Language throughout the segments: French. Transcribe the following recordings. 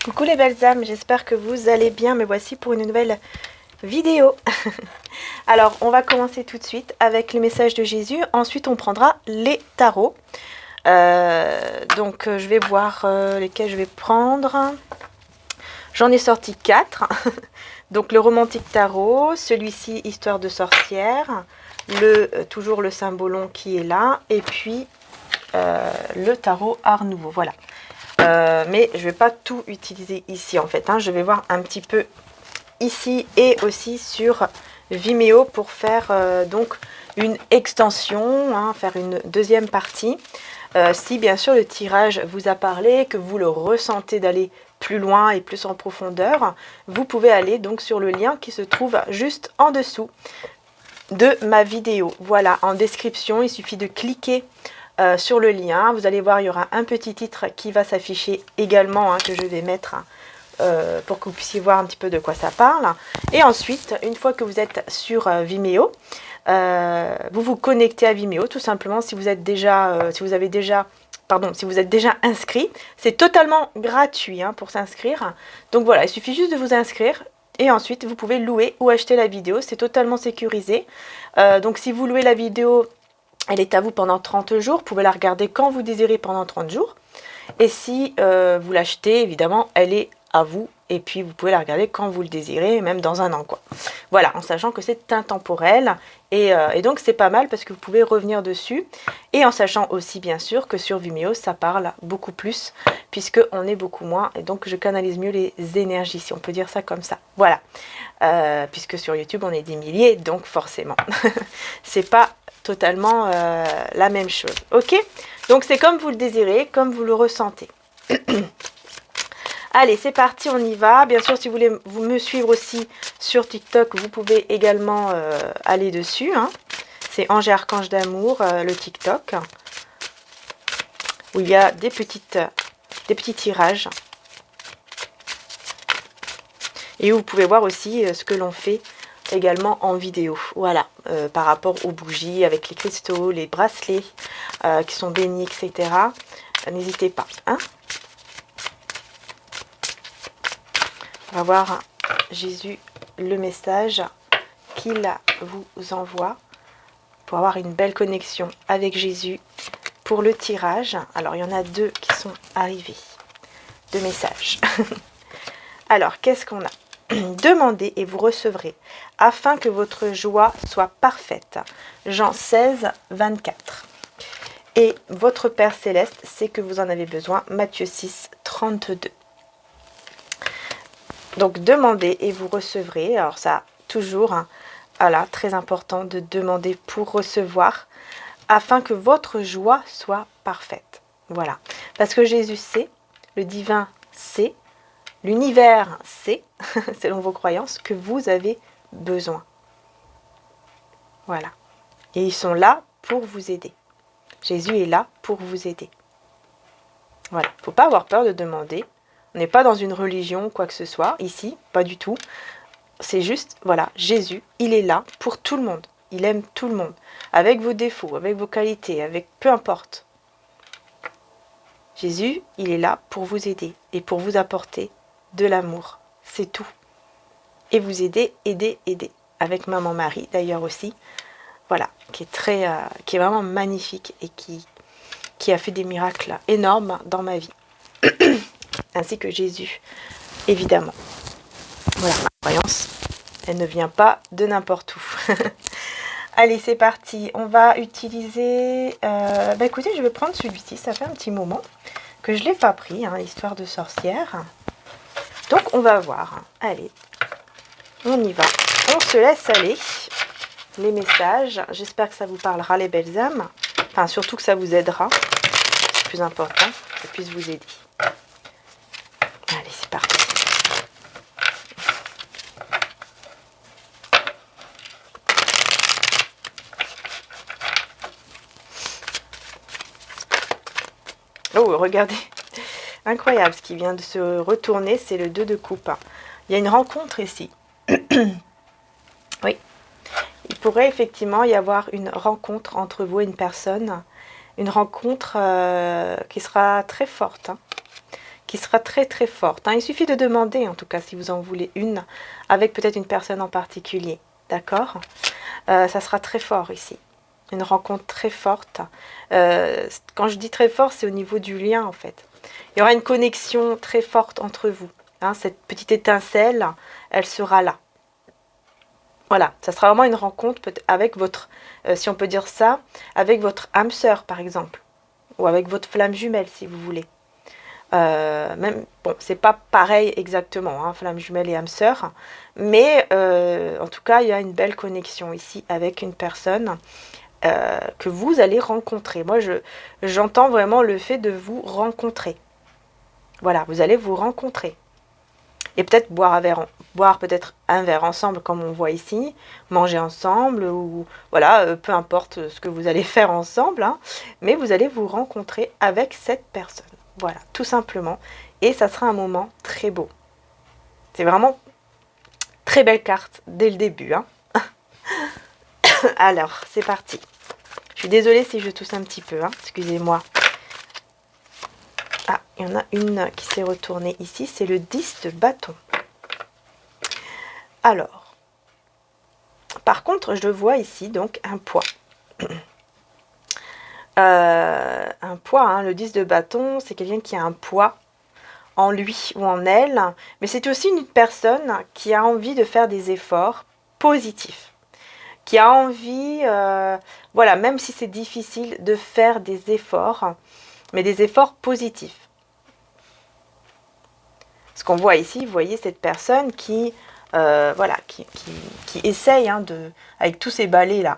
Coucou les belles âmes, j'espère que vous allez bien. Me voici pour une nouvelle vidéo. Alors, on va commencer tout de suite avec le message de Jésus. Ensuite, on prendra les tarots. Je vais voir lesquels je vais prendre. J'en ai sorti 4. Donc, le romantique tarot, celui-ci, histoire de sorcière, toujours le symbolon qui est là, et puis le tarot Art Nouveau. Voilà. Mais je ne vais pas tout utiliser ici en fait. Je vais voir un petit peu ici et aussi sur Vimeo pour faire donc une extension, faire une deuxième partie. Si bien sûr le tirage vous a parlé, que vous le ressentez d'aller plus loin et plus en profondeur, vous pouvez aller donc sur le lien qui se trouve juste en dessous de ma vidéo. Voilà, en description, il suffit de cliquer sur le lien. Vous allez voir, il y aura un petit titre qui va s'afficher également, que je vais mettre pour que vous puissiez voir un petit peu de quoi ça parle. Et ensuite, une fois que vous êtes sur Vimeo, vous vous connectez à Vimeo tout simplement si vous êtes déjà, si vous êtes déjà inscrit. C'est totalement gratuit pour s'inscrire. Donc voilà, il suffit juste de vous inscrire. Et ensuite, vous pouvez louer ou acheter la vidéo. C'est totalement sécurisé. Donc si vous louez la vidéo, elle est à vous pendant 30 jours. Vous pouvez la regarder quand vous désirez pendant 30 jours. Et si vous l'achetez, évidemment, elle est à vous. Et puis, vous pouvez la regarder quand vous le désirez, même dans un an, quoi. Voilà, en sachant que c'est intemporel. Et donc, c'est pas mal parce que vous pouvez revenir dessus. Et en sachant aussi, bien sûr, que sur Vimeo, ça parle beaucoup plus, puisqu'on est beaucoup moins. Et donc, je canalise mieux les énergies, si on peut dire ça comme ça. Voilà. Puisque sur YouTube, on est des milliers, donc forcément, c'est pas totalement la même chose. Ok, donc c'est comme vous le désirez, comme vous le ressentez. Allez, c'est parti, on y va. Bien sûr, si vous voulez vous me suivre aussi sur TikTok, vous pouvez également aller dessus. C'est Ange et Archange d'amour, le TikTok, où il y a des petits tirages. Et où vous pouvez voir aussi ce que l'on fait également en vidéo. Voilà, par rapport aux bougies, avec les cristaux, les bracelets qui sont bénis, etc. N'hésitez pas. On va voir Jésus, le message qu'il vous envoie pour avoir une belle connexion avec Jésus pour le tirage. Alors, il y en a 2 qui sont arrivés. 2 messages. Alors, qu'est-ce qu'on a ? Demandez et vous recevrez, afin que votre joie soit parfaite. Jean 16, 24. Et votre Père Céleste sait que vous en avez besoin. Matthieu 6, 32. Donc, demandez et vous recevrez. Alors ça, toujours, voilà, très important de demander pour recevoir, afin que votre joie soit parfaite. Voilà. Parce que Jésus sait, le divin sait, l'univers sait, selon vos croyances, que vous avez besoin. Voilà. Et ils sont là pour vous aider. Jésus est là pour vous aider. Voilà. Il ne faut pas avoir peur de demander. On n'est pas dans une religion, quoi que ce soit, ici, pas du tout. C'est juste, voilà, Jésus, il est là pour tout le monde. Il aime tout le monde. Avec vos défauts, avec vos qualités, avec peu importe. Jésus, il est là pour vous aider et pour vous apporter de l'amour. C'est tout. Et vous aider. Avec Maman Marie, d'ailleurs aussi. Voilà, qui est vraiment magnifique et qui a fait des miracles énormes dans ma vie. Ainsi que Jésus, évidemment. Voilà, ma croyance, elle ne vient pas de n'importe où. Allez, c'est parti. On va utiliser... écoutez, je vais prendre celui-ci. Ça fait un petit moment que je ne l'ai pas pris, l'histoire de sorcière. Donc, on va voir. Allez, on y va. On se laisse aller. Les messages. J'espère que ça vous parlera, les belles âmes. Enfin, surtout que ça vous aidera. C'est le plus important, que ça puisse vous aider. Allez, c'est parti. Oh, regardez. Incroyable ce qui vient de se retourner, c'est le 2 de coupe. Il y a une rencontre ici. Oui. Il pourrait effectivement y avoir une rencontre entre vous et une personne. Une rencontre qui sera très forte. qui sera très très forte. Hein. Il suffit de demander, en tout cas, si vous en voulez une, avec peut-être une personne en particulier. D'accord? Ça sera très fort ici. Une rencontre très forte. Quand je dis très fort, c'est au niveau du lien, en fait. Il y aura une connexion très forte entre vous. Hein. Cette petite étincelle, elle sera là. Voilà, ça sera vraiment une rencontre avec votre, si on peut dire ça, avec votre âme sœur, par exemple. Ou avec votre flamme jumelle, si vous voulez. Même, bon, c'est pas pareil exactement, hein, flamme jumelle et âme sœur, mais en tout cas, il y a une belle connexion ici avec une personne que vous allez rencontrer. Moi, j'entends vraiment le fait de vous rencontrer. Voilà, vous allez vous rencontrer. Et peut-être boire peut-être un verre ensemble, comme on voit ici, manger ensemble, ou voilà, peu importe ce que vous allez faire ensemble, hein, mais vous allez vous rencontrer avec cette personne. Voilà, tout simplement. Et ça sera un moment très beau. C'est vraiment très belle carte dès le début. Hein. Alors, c'est parti. Je suis désolée si je tousse un petit peu. Hein. Excusez-moi. Ah, il y en a une qui s'est retournée ici. C'est le 10 de bâton. Alors, par contre, je vois ici donc un poids. Un poids, hein, le 10 de bâton, c'est quelqu'un qui a un poids en lui ou en elle, mais c'est aussi une personne qui a envie de faire des efforts positifs, qui a envie, voilà, même si c'est difficile, de faire des efforts, mais des efforts positifs. Ce qu'on voit ici, vous voyez cette personne qui, voilà, qui essaye, hein, avec tous ces balais là,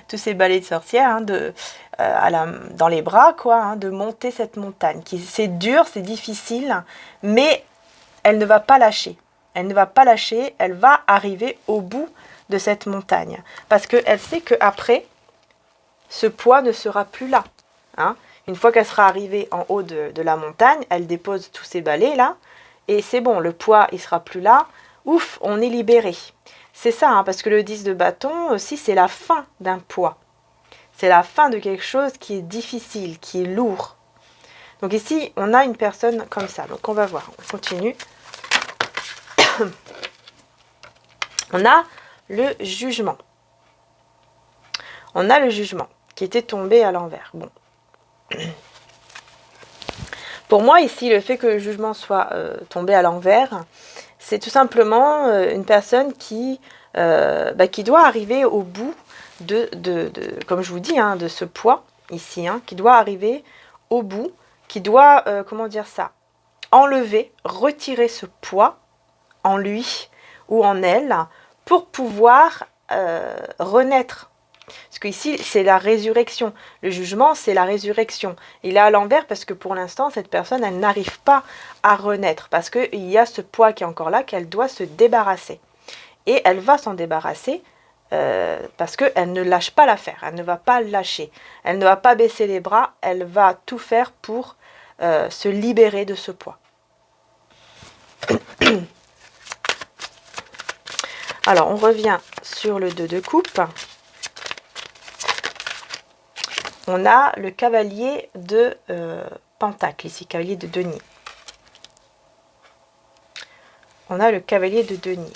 tous ces balais de sorcière, hein, dans les bras, quoi, hein, de monter cette montagne. C'est dur, c'est difficile, mais elle ne va pas lâcher. Elle ne va pas lâcher, elle va arriver au bout de cette montagne. Parce qu'elle sait qu'après, ce poids ne sera plus là. Hein. Une fois qu'elle sera arrivée en haut de la montagne, elle dépose tous ces balais là, et c'est bon, le poids, il sera plus là. Ouf, on est libéré. C'est ça, hein, parce que le 10 de bâton aussi, c'est la fin d'un poids. C'est la fin de quelque chose qui est difficile, qui est lourd. Donc ici, on a une personne comme ça. Donc on va voir, on continue. On a le jugement. On a le jugement qui était tombé à l'envers. Bon. Pour moi, ici, le fait que le jugement soit tombé à l'envers, c'est tout simplement une personne qui doit arriver au bout comme je vous dis, hein, de ce poids ici, hein, qui doit arriver au bout, qui doit, comment dire ça, enlever, retirer ce poids en lui ou en elle pour pouvoir renaître. Parce qu'ici, c'est la résurrection. Le jugement, c'est la résurrection. Il est à l'envers parce que pour l'instant, cette personne, elle n'arrive pas à renaître. Parce qu'il y a ce poids qui est encore là, qu'elle doit se débarrasser. Et elle va s'en débarrasser parce qu'elle ne lâche pas l'affaire. Elle ne va pas lâcher. Elle ne va pas baisser les bras. Elle va tout faire pour se libérer de ce poids. Alors, on revient sur le 2 de coupe. On a le cavalier de Pentacle, ici, cavalier de denier. On a le cavalier de denier.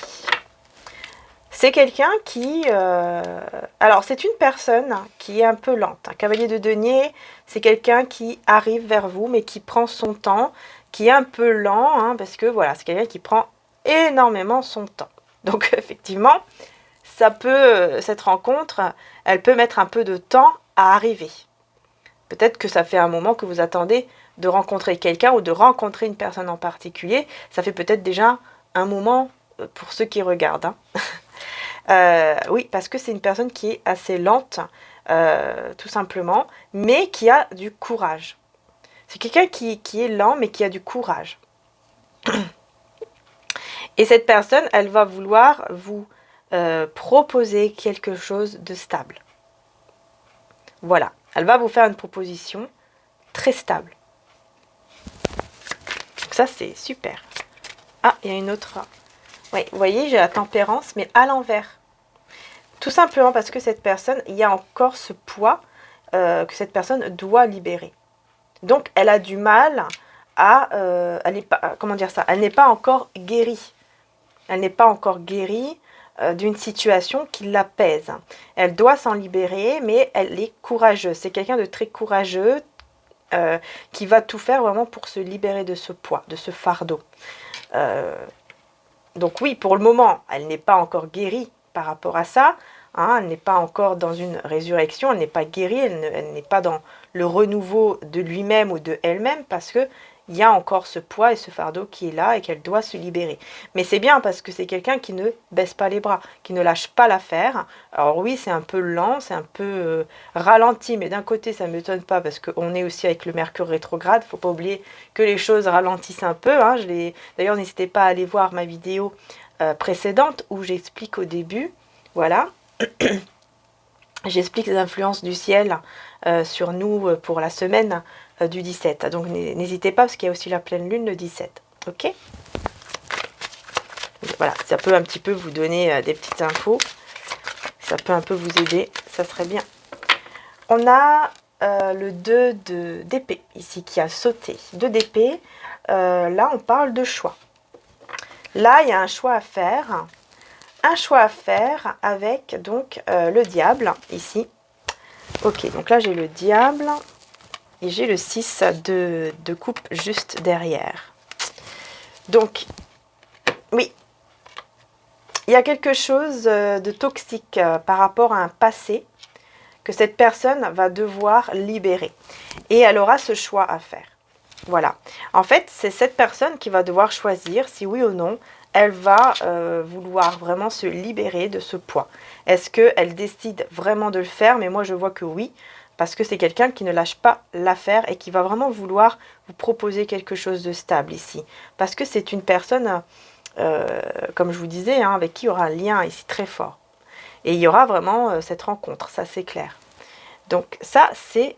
C'est quelqu'un qui... alors, c'est une personne qui est un peu lente. Un cavalier de denier, c'est quelqu'un qui arrive vers vous, mais qui prend son temps, qui est un peu lent, hein, parce que, voilà, c'est quelqu'un qui prend énormément son temps. Donc, effectivement, cette rencontre, elle peut mettre un peu de temps à arriver. Peut-être que ça fait un moment que vous attendez de rencontrer quelqu'un ou de rencontrer une personne en particulier. Ça fait peut-être déjà un moment pour ceux qui regardent. Hein. Oui, parce que c'est une personne qui est assez lente, tout simplement, mais qui a du courage. C'est quelqu'un qui est lent, mais qui a du courage. Et cette personne, elle va vouloir vous proposer quelque chose de stable. Voilà, elle va vous faire une proposition très stable. Donc ça, c'est super. Ah, il y a une autre. Oui, vous voyez, j'ai la tempérance, mais à l'envers. Tout simplement parce que cette personne, il y a encore ce poids que cette personne doit libérer. Donc, elle a du mal elle n'est pas, comment dire ça, elle n'est pas encore guérie. Elle n'est pas encore guérie d'une situation qui l'apaise. Elle doit s'en libérer, mais elle est courageuse. C'est quelqu'un de très courageux qui va tout faire vraiment pour se libérer de ce poids, de ce fardeau. Donc oui, pour le moment, elle n'est pas encore guérie par rapport à ça. Hein, elle n'est pas encore dans une résurrection, elle n'est pas guérie, elle n'est pas dans le renouveau de lui-même ou de elle-même parce que il y a encore ce poids et ce fardeau qui est là et qu'elle doit se libérer. Mais c'est bien parce que c'est quelqu'un qui ne baisse pas les bras, qui ne lâche pas l'affaire. Alors oui, c'est un peu lent, c'est un peu ralenti, mais d'un côté, ça ne m'étonne pas parce qu'on est aussi avec le Mercure rétrograde. Il ne faut pas oublier que les choses ralentissent un peu. Hein. D'ailleurs, n'hésitez pas à aller voir ma vidéo précédente où j'explique au début, voilà, j'explique les influences du ciel sur nous pour la semaine du 17. Donc n'hésitez pas parce qu'il y a aussi la pleine lune le 17. Ok? Voilà, ça peut un petit peu vous donner des petites infos. Ça peut un peu vous aider. Ça serait bien. On a le 2 d'épée ici qui a sauté. 2 d'épée. Là, on parle de choix. Là, il y a un choix à faire. Un choix à faire avec donc le diable ici. Ok, donc là j'ai le diable et j'ai le 6 de coupe juste derrière. Donc, oui, il y a quelque chose de toxique par rapport à un passé que cette personne va devoir libérer. Et elle aura ce choix à faire. Voilà. En fait, c'est cette personne qui va devoir choisir si oui ou non elle va vouloir vraiment se libérer de ce poids. Est-ce qu'elle décide vraiment de le faire? Mais moi, je vois que oui, parce que c'est quelqu'un qui ne lâche pas l'affaire et qui va vraiment vouloir vous proposer quelque chose de stable ici. Parce que c'est une personne, comme je vous disais, hein, avec qui il y aura un lien ici très fort. Et il y aura vraiment cette rencontre, ça c'est clair. Donc ça c'est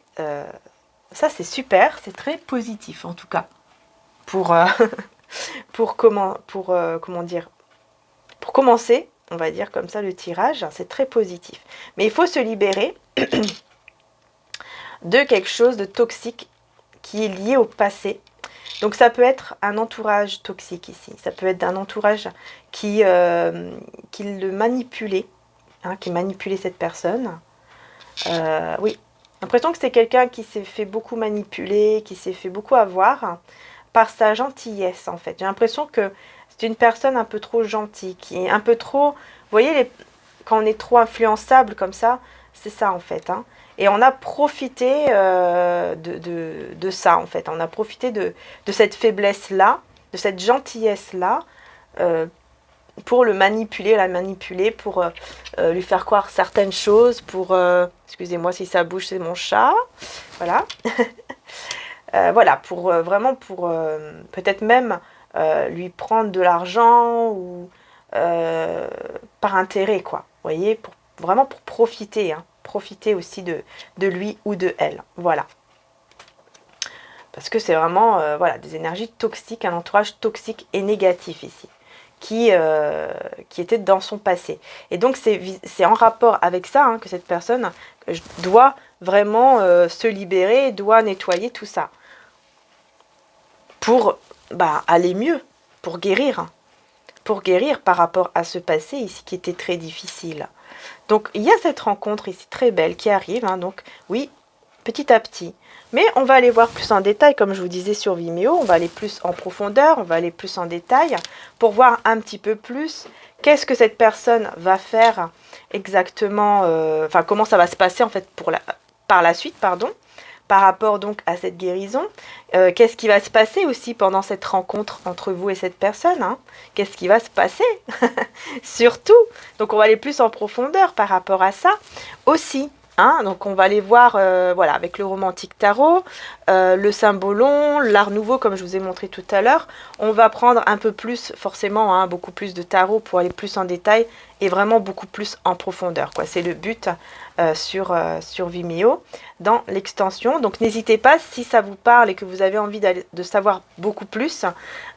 super, c'est très positif en tout cas. Pour commencer, on va dire comme ça le tirage, c'est très positif. Mais il faut se libérer de quelque chose de toxique qui est lié au passé. Donc ça peut être un entourage toxique ici. Ça peut être un entourage qui le manipulait, hein, qui manipulait cette personne. Oui, j'ai l'impression que c'est quelqu'un qui s'est fait beaucoup manipuler, qui s'est fait beaucoup avoir par sa gentillesse en fait. J'ai l'impression que c'est une personne un peu trop gentille, qui est un peu trop... Vous voyez, quand on est trop influençable comme ça, c'est ça en fait. Hein. Et on a profité de ça en fait. On a profité de cette faiblesse-là, de cette gentillesse-là, pour le manipuler, la manipuler, pour lui faire croire certaines choses, pour... excusez-moi si ça bouge, c'est mon chat. Voilà. Voilà, vraiment pour peut-être même lui prendre de l'argent ou par intérêt, quoi. Vous voyez, vraiment pour profiter, hein, profiter aussi de lui ou de elle. Voilà. Parce que c'est vraiment voilà, des énergies toxiques, un entourage toxique et négatif ici, qui était dans son passé. Et donc c'est en rapport avec ça hein, que cette personne doit vraiment se libérer, doit nettoyer tout ça. Pour aller mieux, pour guérir par rapport à ce passé ici qui était très difficile. Donc il y a cette rencontre ici très belle qui arrive, hein, donc oui, petit à petit. Mais on va aller voir plus en détail, comme je vous disais sur Vimeo, on va aller plus en profondeur, on va aller plus en détail pour voir un petit peu plus qu'est-ce que cette personne va faire exactement, enfin comment ça va se passer en fait par la suite, pardon. Par rapport donc à cette guérison, qu'est-ce qui va se passer aussi pendant cette rencontre entre vous et cette personne hein? Qu'est-ce qui va se passer surtout, donc on va aller plus en profondeur par rapport à ça aussi. Hein, donc on va aller voir voilà, avec le romantique tarot, le symbolon, l'art nouveau comme je vous ai montré tout à l'heure. On va prendre un peu plus, forcément, hein, beaucoup plus de tarot pour aller plus en détail et vraiment beaucoup plus en profondeur. C'est le but sur Vimeo dans l'extension. Donc n'hésitez pas, si ça vous parle et que vous avez envie de savoir beaucoup plus,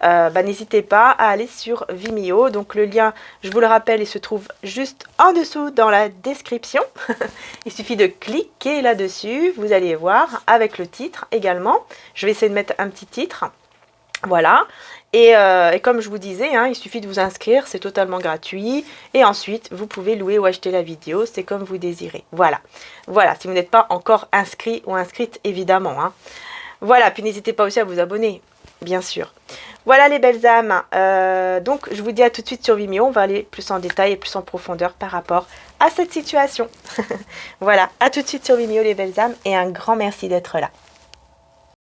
n'hésitez pas à aller sur Vimeo. Donc le lien, je vous le rappelle, il se trouve juste en dessous dans la description. Il suffit de cliquer là-dessus, vous allez voir avec le titre également. Je vais essayer de mettre un petit titre. Voilà, et comme je vous disais, hein, il suffit de vous inscrire, c'est totalement gratuit. Et ensuite, vous pouvez louer ou acheter la vidéo, c'est comme vous désirez. Voilà, voilà, si vous n'êtes pas encore inscrit ou inscrite, évidemment. Hein. Voilà, puis n'hésitez pas aussi à vous abonner, bien sûr. Voilà les belles âmes, donc je vous dis à tout de suite sur Vimeo, on va aller plus en détail et plus en profondeur par rapport à cette situation. Voilà, à tout de suite sur Vimeo les belles âmes, et un grand merci d'être là.